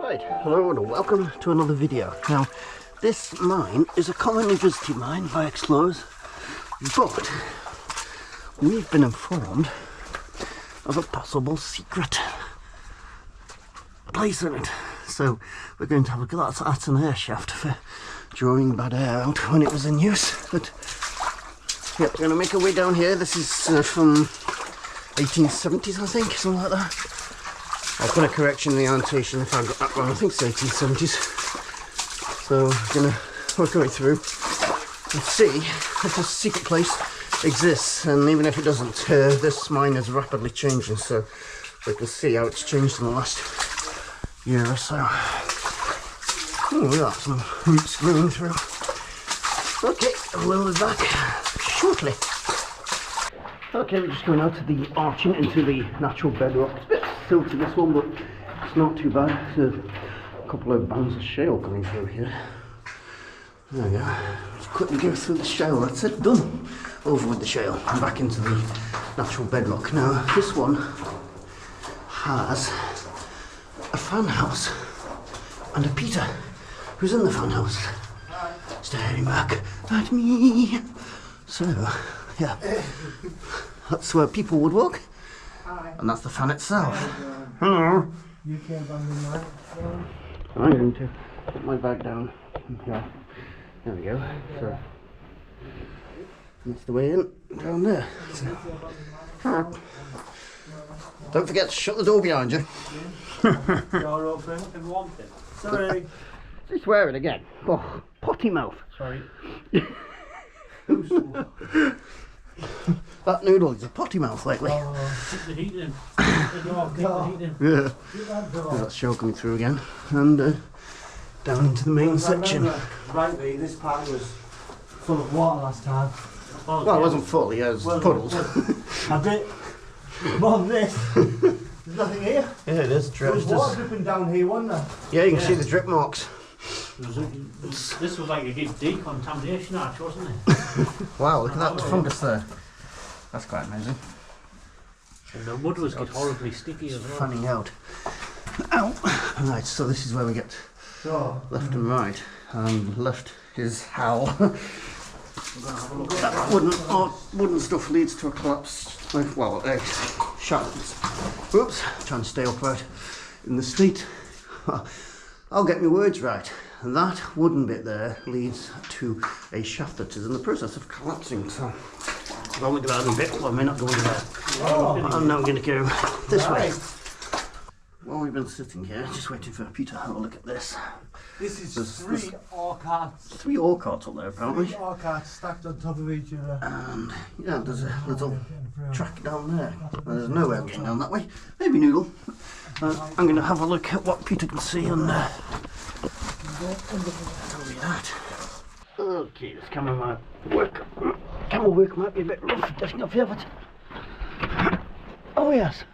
Right, hello and welcome to another video. Now, this mine is a commonly visited mine by explorers, but we've been informed of a possible secret place in it. So we're going to have a look at that. That's an air shaft for drawing bad air out when it was in use. But yeah, we're going to make our way down here. This is from 1870s, I think, something like that. I'll put a correction in the annotation if I got that wrong. I think it's 1870s. So we're going to work our way through and see if this secret place exists. And even if it doesn't, this mine is rapidly changing. So we can see how it's changed in the last year or so. Oh, look at that, some roots growing through. Okay, we'll be back shortly. Okay, we're just going out to the arching into the natural bedrock. It's a bit silty, this one, but it's not too bad. There's a couple of bands of shale coming through here. There we go. Just quickly go through the shale. That's it, done. Over with the shale and back into the natural bedrock. Now, this one has a fan house and a Peter who's in the fan house staring back at me. So, yeah, that's where people would walk. And that's the fan itself. Hello. You came on the night. I'm going to put my bag down. Yeah. There we go. So that's the way in down there. So, don't forget to shut the door behind you. Door open and wanted. Sorry. Just swear it again. Oh, potty mouth. Sorry. That noodle is a potty mouth lately. Keep the heat in. Keep the heat in. Yeah. There's that shell coming through again. And down into the main section. Rightly, this part was full of water last time. Well, it wasn't full, yeah, it was puddles. A bit more than this. There's nothing here. Yeah, it is. There was water dripping down here, wasn't there? Yeah, you can see the drip marks. This was like a good decontamination arch, wasn't it? Wow, look at that fungus there. That's quite amazing. And the mud was horribly sticky as well. Fanning out. Ow! Right, so this is where we get left and right. And left is how that wooden stuff leads to a collapse. Well, shaft. Oops, trying to stay upright in the street. I'll get my words right. And that wooden bit there leads to a shaft that is in the process of collapsing. So I've only got that in a bit, well I may not go into there. I'm now going to go this way. While we've been sitting here, just waiting for Peter to have a look at this. This is three ore carts. 3 ore carts up there apparently. 3 ore carts stacked on top of each other. And yeah, there's a little track down there. There's no way of getting down that way. Maybe Noodle. I'm going to have a look at what Peter can see and tell me that. Okay, this camera might work. Camera work might be a bit rough, just not fair, but oh yes.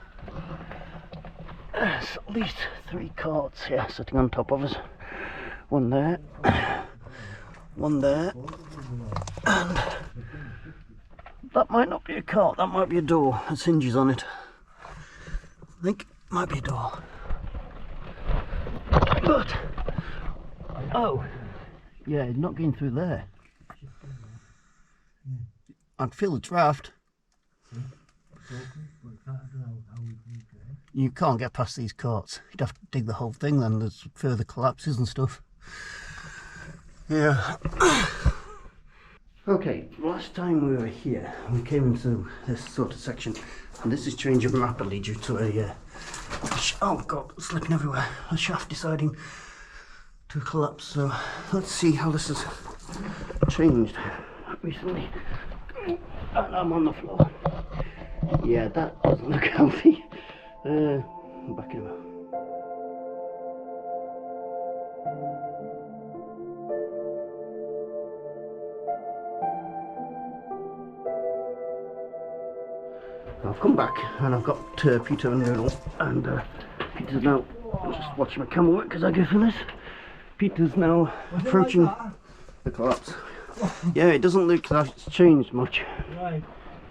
There's at least 3 carts here sitting on top of us. One there, one there, and that might not be a cart, that might be a door. There's hinges on it. I think it might be a door. But, oh, yeah, not going through there. I'd feel the draft. You can't get past these carts. You'd have to dig the whole thing then. There's further collapses and stuff. Yeah. Okay, last time we were here, we came into this sort of section, and this is changing rapidly due to a oh god, slipping everywhere. A shaft deciding to collapse. So let's see how this has changed recently. And I'm on the floor. Yeah, that doesn't look healthy. I'm back in a minute. I've come back and I've got Peter and Noodle, and Peter's now just watching my camera work as I go through this. Peter's now approaching the collapse. Yeah, it doesn't look like it's changed much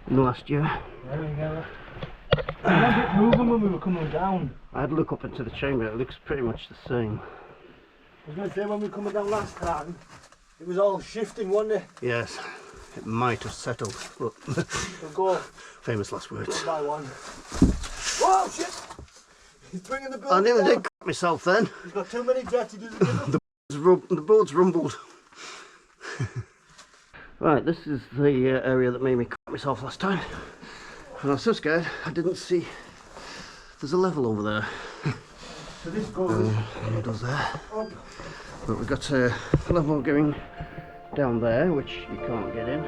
in the last year. There we go. I remember it moving when we were coming down. I had a look up into the chamber, it looks pretty much the same. I was going to say, when we were coming down last time, it was all shifting, wasn't it? Yes, it might have settled, but We'll go famous last words. one by one. Whoa, shit! He's bringing the building I nearly down. did crap myself then. He's got too many jets, he doesn't give them. The board's rumbled. Right, this is the area that made me crap myself last time. And I was so scared, I didn't see. There's a level over there. So this goes And it does there. up. But we've got a level going down there, which you can't get in.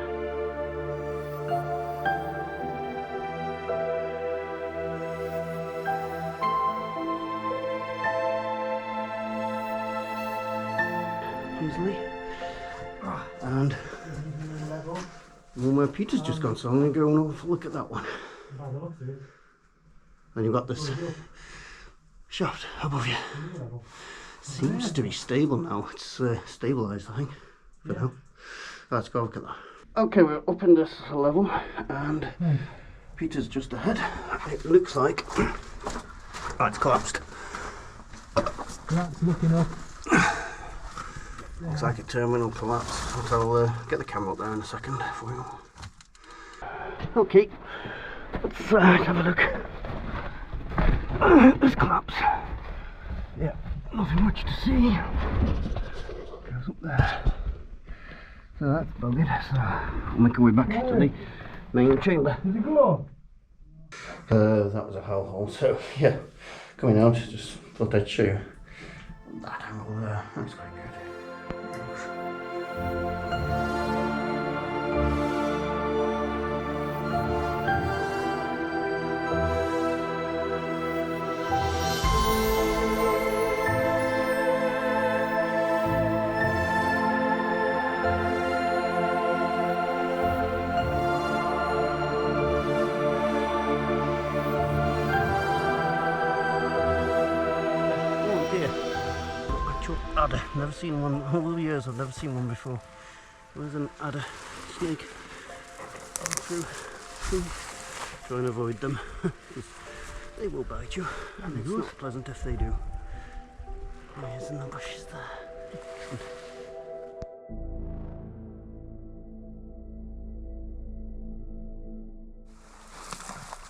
Easily. And one where Peter's just gone, so I'm going to go and have a look at that one. By the looks of it. And you've got this shaft above you. Seems to be stable now. It's stabilised, I think, for now. Let's go look at that. Okay, we're up in this level, and Peter's just ahead. It looks like it's collapsed. That's looking up. Looks like a terminal collapse. So I'll get the camera up there in a second for you. Okay, let's have a look. This collapse. Yeah, nothing much to see. Goes up there. So that's buggered. So we'll make our way back to the main chamber. Does it go? That was a hellhole. So yeah, coming out, just thought I'd show you that angle there. That's quite good. Adder. Never seen one. All the years I've never seen one before. There's an adder snake through. Try and avoid them. They will bite you, and it's not pleasant if they do. There's in the bushes there.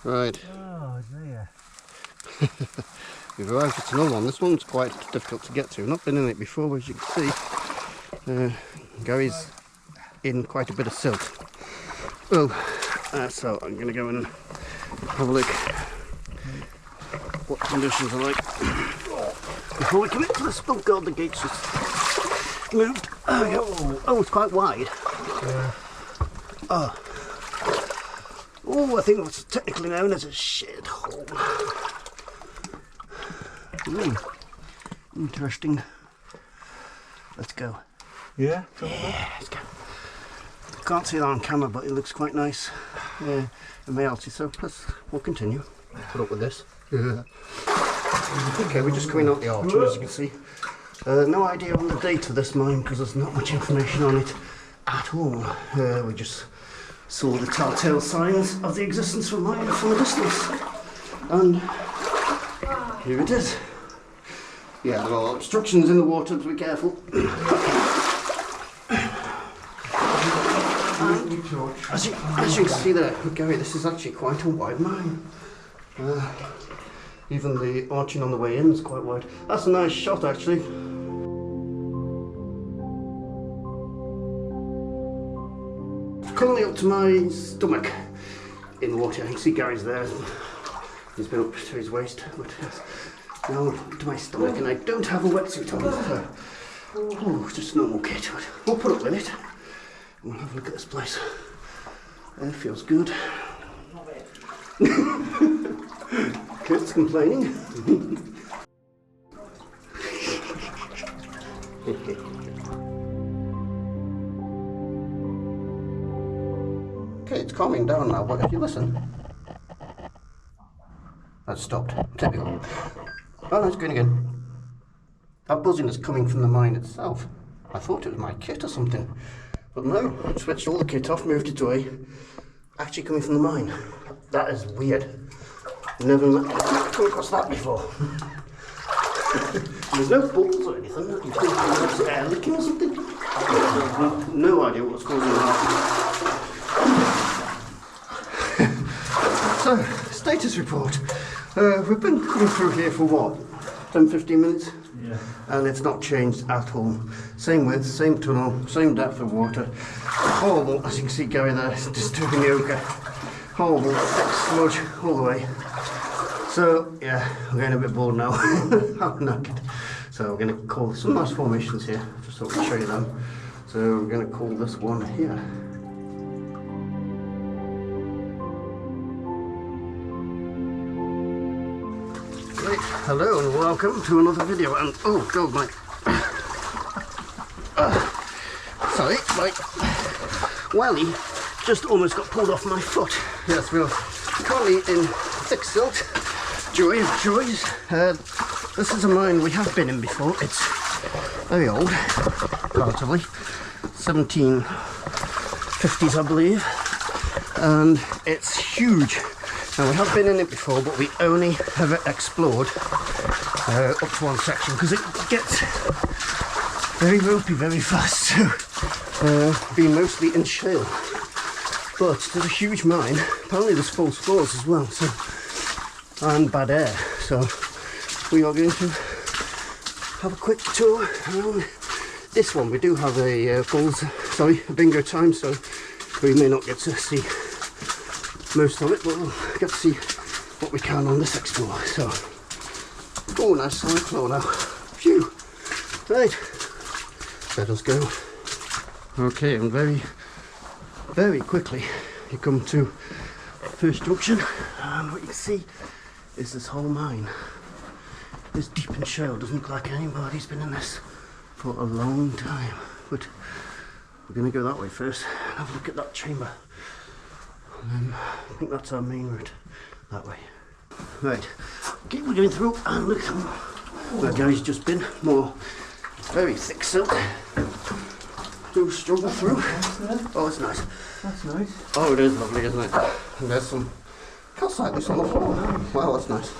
Right. Oh, there. We've arrived at another one. This one's quite difficult to get to. I've not been in it before, as you can see. Gary's in quite a bit of silt. Well, so I'm going to go and have a look what conditions are like before we commit to this. Oh god, the gate's just moved. Oh, it's quite wide. Oh, I think what's technically known as a shed hole. Interesting. Let's go. Yeah? Yeah, let's go. Can't see that on camera, but it looks quite nice in reality, so we'll continue. Put up with this. Okay, we're just coming out the arch, as you can see. No idea on the date of this mine, because there's not much information on it at all. We just saw the telltale signs of the existence of a mine from a distance. And here it is. Yeah, there are obstructions in the water, so be careful. As you can see there, Gary, this is actually quite a wide mine. Even the arching on the way in is quite wide. That's a nice shot, actually. Currently up to my stomach in the water. You can see Gary's there. He's been up to his waist, but now to my stomach, and I don't have a wetsuit on. So, just normal kit. But we'll put up with it. We'll have a look at this place. It feels good. Kurt's complaining. Okay, it's calming down now, but if you listen. That's stopped. Typical. Oh no, it's going again. That buzzing is coming from the mine itself. I thought it was my kit or something. But no, I switched all the kit off, moved it away. Actually coming from the mine. That is weird. Never come across that before. There's no bubbles or anything. You think it's air leaking or something? No idea what's causing that. So, status report. We've been coming through here for what? 10-15 minutes? Yeah. And it's not changed at all. Same width, same tunnel, same depth of water. Horrible, as you can see Gary there, just doing the ochre. Horrible, thick sludge all the way. So, yeah, I'm getting a bit bored now. I'm knackered. So we're going to call some nice formations here, just so we can show you them. So we're going to call this one here. Right, hello and welcome to another video. And oh god, my sorry, my welly just almost got pulled off my foot. Yes, we're currently in thick silt. Joy of joys. This is a mine we have been in before. It's very old, relatively, 1750s I believe, and it's huge. Now we have been in it before, but we only ever explored up to one section because it gets very ropey very fast, so being mostly in shale. But there's a huge mine. Apparently there's false floors as well, so and bad air. So we are going to have a quick tour around this one. We do have a a bingo time, so we may not get to see most of it, but we'll get to see what we can on this explore. So, oh, nice solid floor now. Phew. Right, let us go. Okay, and very quickly you come to first junction, and what you can see is this whole mine. This deep in shale. Doesn't look like anybody's been in this for a long time, but we're going to go that way first and have a look at that chamber. I think that's our main route, that way. Right, okay, we're going through and look where Gary's just been. More very thick silt. Do struggle through. Oh, it's nice. That's nice. Oh, it is lovely, isn't it? And there's some calcite loose on the floor. Wow, that's nice.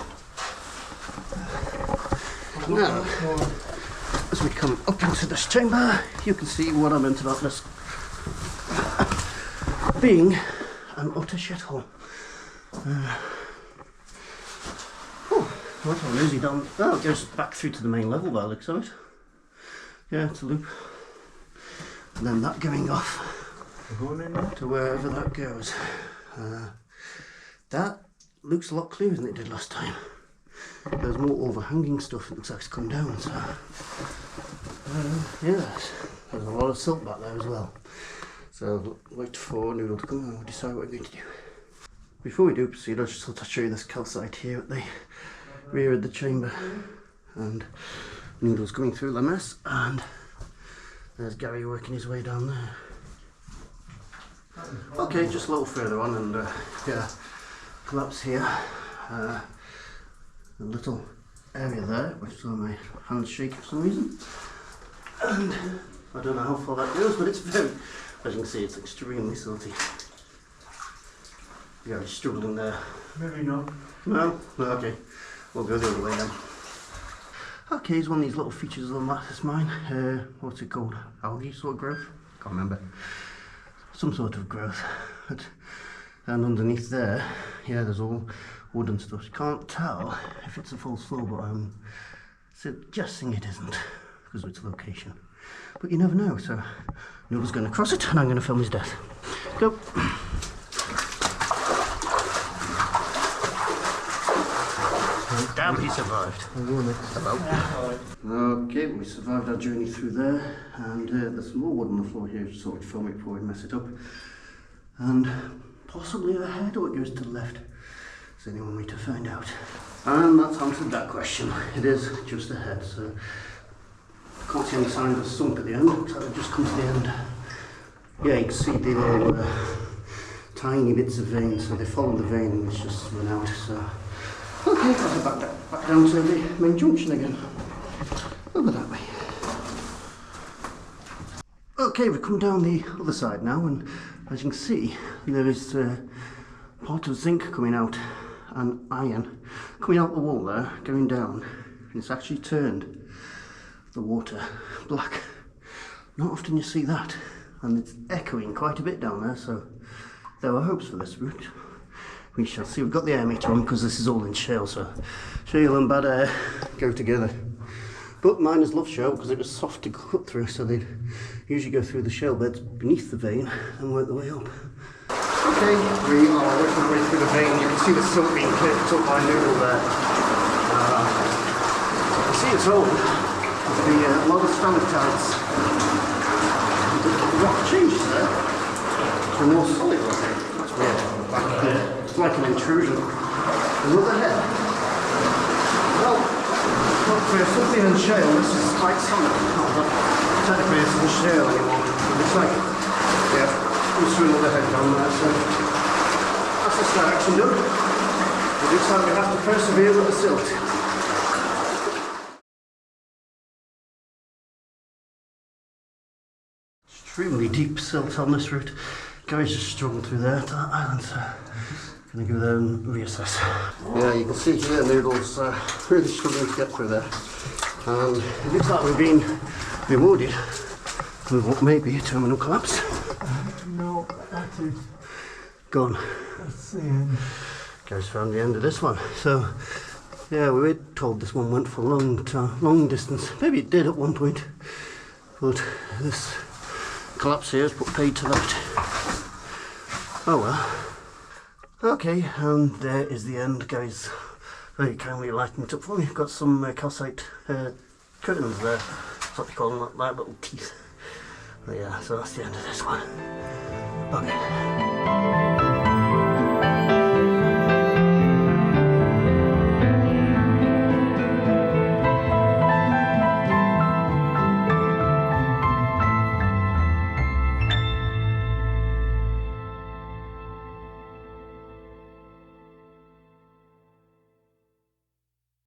Now, as we come up into this chamber, you can see what I meant about this being an utter shithole. What a lazy down. Oh, it goes back through to the main level by the looks of it. Yeah, it's a loop. And then that going off to wherever that goes. That looks a lot clearer than it did last time. There's more overhanging stuff that looks like it's come down, so yes, there's a lot of silt back there as well. So wait for Noodle to come and we'll decide what we're going to do. Before we do proceed, I just thought I'd show you this calcite here at the rear of the chamber, and Noodle's going through the mess, and there's Gary working his way down there. Okay, just a little further on, and yeah, collapse here. A little area there, which saw my hands shake for some reason, and I don't know how far that goes, but it's very, as you can see, it's extremely silty. Yeah, he's struggling there. Maybe not. No? No, okay, we'll go the other way then. Okay, here's one of these little features on this mine. What's it called? Algae sort of growth? Can't remember. Some sort of growth. And underneath there, yeah, there's all wood and stuff. You can't tell if it's a false floor, but I'm suggesting it isn't because of its location. But you never know, so Noodle's going to cross it and I'm going to film his death. Go! Damn, he survived. Hello. Okay, we survived our journey through there, and there's some more wood on the floor here, just thought we'd film it before we mess it up. And possibly ahead, or it goes to the left. Is anyone way to find out? And that's answered that question. It is just ahead, so I can't see any signs of sunk at the end, looks like they've just come to the end. Yeah, you can see the little tiny bits of vein, so they follow the vein and it's just run out, so. Okay, I'll go back down to the main junction again. Over that way. Okay, we've come down the other side now, and as you can see, there is part of zinc coming out and iron coming out the wall there, going down. It's actually turned the water black. Not often you see that, and it's echoing quite a bit down there, so there were hopes for this route. We shall see. We've got the air meter on because this is all in shale, so shale and bad air go together. But miners love shale because it was soft to cut through, so they'd usually go through the shale beds beneath the vein and work their way up. Okay, we are working our way through the vein. You can see the silt being clipped up by Noodle there. You see it's old. There's a lot of stalactites. The rock changes there to a more solid rock. That's weird. It's like an intrusion. Another head. Well, look, for something in shale, this is quite solid. Technically, this isn't shale anymore. It's like, yeah, just through another head down there. So that's this direction done. It looks like we have to persevere with the silt. Extremely deep silt on this route. Gary's just struggled through there to that island, so I'm going to go there and reassess. Yeah, you can see here Noodle's really struggling to get through there. And it looks like we've been rewarded with what may be a terminal collapse. No, that is. Gone. That's the end. Gary's found the end of this one. So, yeah, we were told this one went for long distance. Maybe it did at one point, but this collapse here has put paid to that. Oh well. Okay, and there is the end. Gary's very kindly lightened it up for me. Got some calcite curtains there. That's what they call them, like little teeth. But yeah, so that's the end of this one. Okay.